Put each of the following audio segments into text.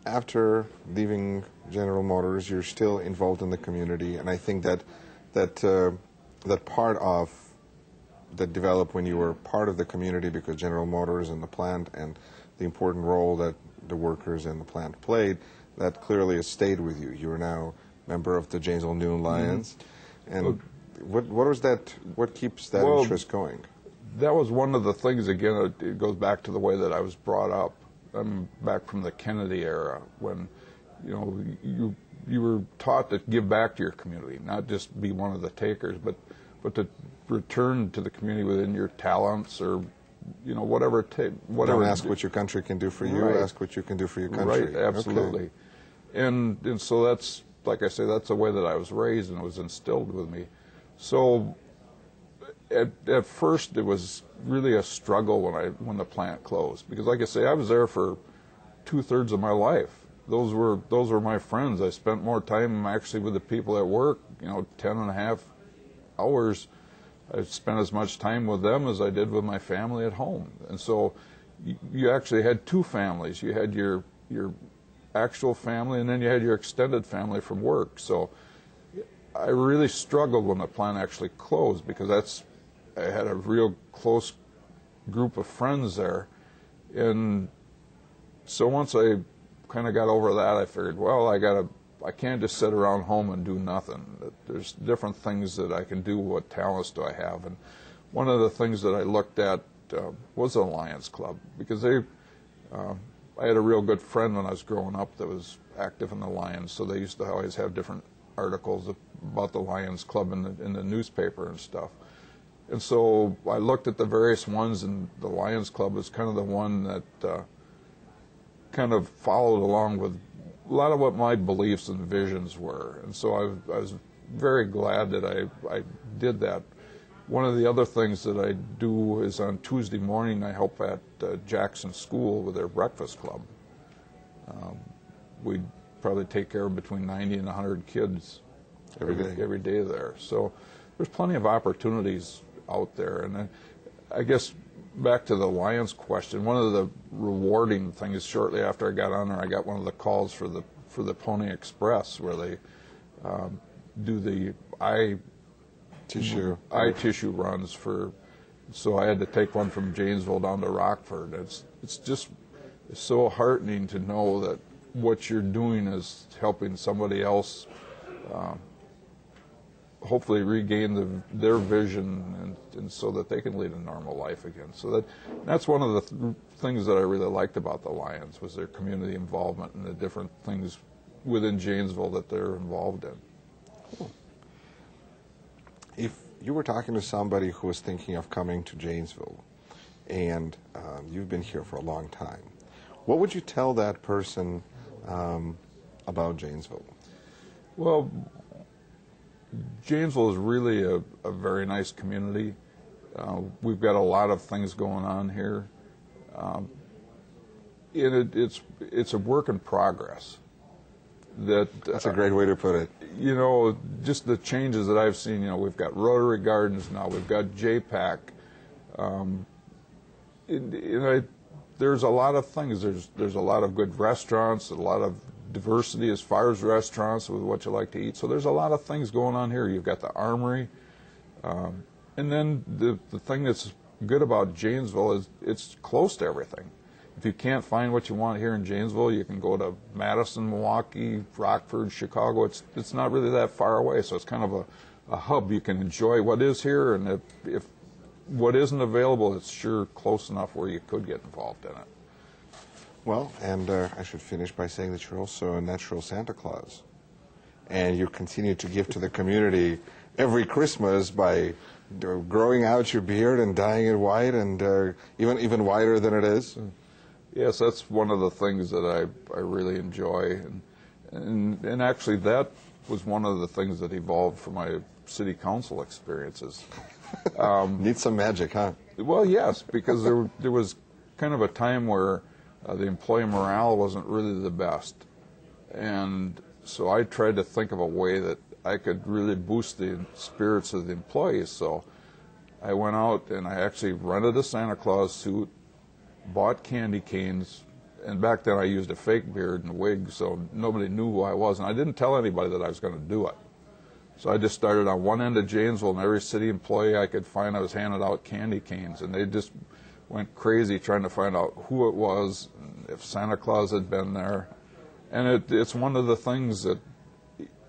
after leaving General Motors, you're still involved in the community, and I think that part of that developed when you were part of the community because General Motors and the plant and the important role that the workers in the plant played, that clearly has stayed with you. You are now a member of the Janesville Noon Lions, and what was that? What keeps that interest going? That was one of the things. Again, it goes back to the way that I was brought up. I'm back from the Kennedy era when, you were taught to give back to your community, not just be one of the takers, but to return to the community within your talents or whatever it takes. Don't ask what your country can do for you. Right. Ask what you can do for your country. Right, absolutely. Okay. And so that's, like I say, that's the way that I was raised and it was instilled with me. So at first it was really a struggle when the plant closed because, like I say, I was there for 2/3 of my life. Those were my friends. I spent more time actually with the people at work. 10.5 hours. I spent as much time with them as I did with my family at home. And so you actually had two families. You had your actual family, and then you had your extended family from work. So I really struggled when the plant actually closed because I had a real close group of friends there. And so once I kind of got over that, I figured, well, I can't just sit around home and do nothing. There's different things that I can do. What talents do I have? And one of the things that I looked at was the Lions Club because I had a real good friend when I was growing up that was active in the Lions, so they used to always have different articles about the Lions Club in the newspaper and stuff. And so I looked at the various ones, and the Lions Club was kind of the one that kind of followed along with a lot of what my beliefs and visions were. And so I was very glad that I did that. One of the other things that I do is on Tuesday morning I help at Jackson School with their breakfast club. We probably take care of between 90 and 100 kids every day there. So there's plenty of opportunities out there. And I guess back to the Lions question, one of the rewarding things shortly after I got on there, I got one of the calls for the Pony Express where they do the eye tissue runs so I had to take one from Janesville down to Rockford. It's so heartening to know that what you're doing is helping somebody else hopefully regain their vision and so that they can lead a normal life again. So that's one of the things that I really liked about the Lions was their community involvement and the different things within Janesville that they're involved in. Cool. If you were talking to somebody who was thinking of coming to Janesville and you've been here for a long time, what would you tell that person about Janesville? Well, Janesville is really a very nice community. We've got a lot of things going on here. It's a work in progress. That's a great way to put it. Just the changes that I've seen. We've got Rotary Gardens now. We've got JPAC. There's a lot of things. There's a lot of good restaurants, a lot of diversity as far as restaurants with what you like to eat. So there's a lot of things going on here. You've got the Armory. And then the thing that's good about Janesville is it's close to everything. If you can't find what you want here in Janesville, you can go to Madison, Milwaukee, Rockford, Chicago. It's not really that far away, so it's kind of a hub. You can enjoy what is here, and if what isn't available, it's sure close enough where you could get involved in it. Well, and I should finish by saying that you're also a natural Santa Claus, and you continue to give to the community every Christmas by growing out your beard and dyeing it white, and even whiter than it is. Yes, that's one of the things that I really enjoy, and actually that was one of the things that evolved from my city council experiences. Needs some magic, huh? Well, yes, because there was kind of a time where the employee morale wasn't really the best, and so I tried to think of a way that I could really boost the spirits of the employees. So I went out and I actually rented a Santa Claus suit, bought candy canes, And back then I used a fake beard and wig, so nobody knew who I was. And I didn't tell anybody that I was going to do it. So I just started on one end of Janesville, and every city employee I could find, I was handing out candy canes. And they just went crazy trying to find out who it was, if Santa Claus had been there. And it's one of the things that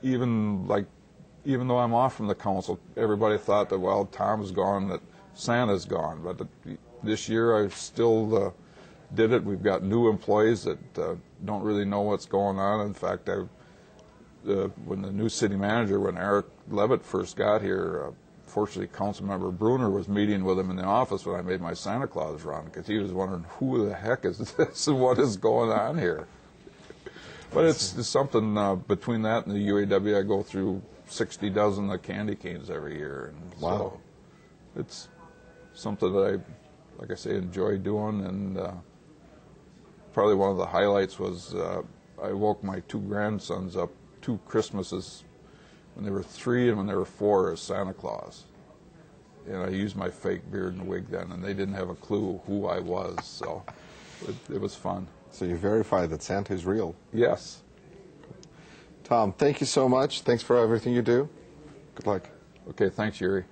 even though I'm off from the council, everybody thought that, well, Tom's gone, that Santa's gone. But this year I still did it. We've got new employees that don't really know what's going on. In fact, when the new city manager, when Eric Levitt first got here, fortunately Councilmember Bruner was meeting with him in the office when I made my Santa Claus run, because he was wondering, who the heck is this and what is going on here? But it's something between that and the UAW, I go through 60 dozen of candy canes every year. And wow. So it's something that I, like I say, enjoy doing. And probably one of the highlights was I woke my two grandsons up 2 Christmases when they were 3 and when they were 4 as Santa Claus. And I used my fake beard and wig then, and they didn't have a clue who I was. So it was fun. So you verified that Santa is real. Yes. Tom, thank you so much. Thanks for everything you do. Good luck. Okay, thanks, Yuri.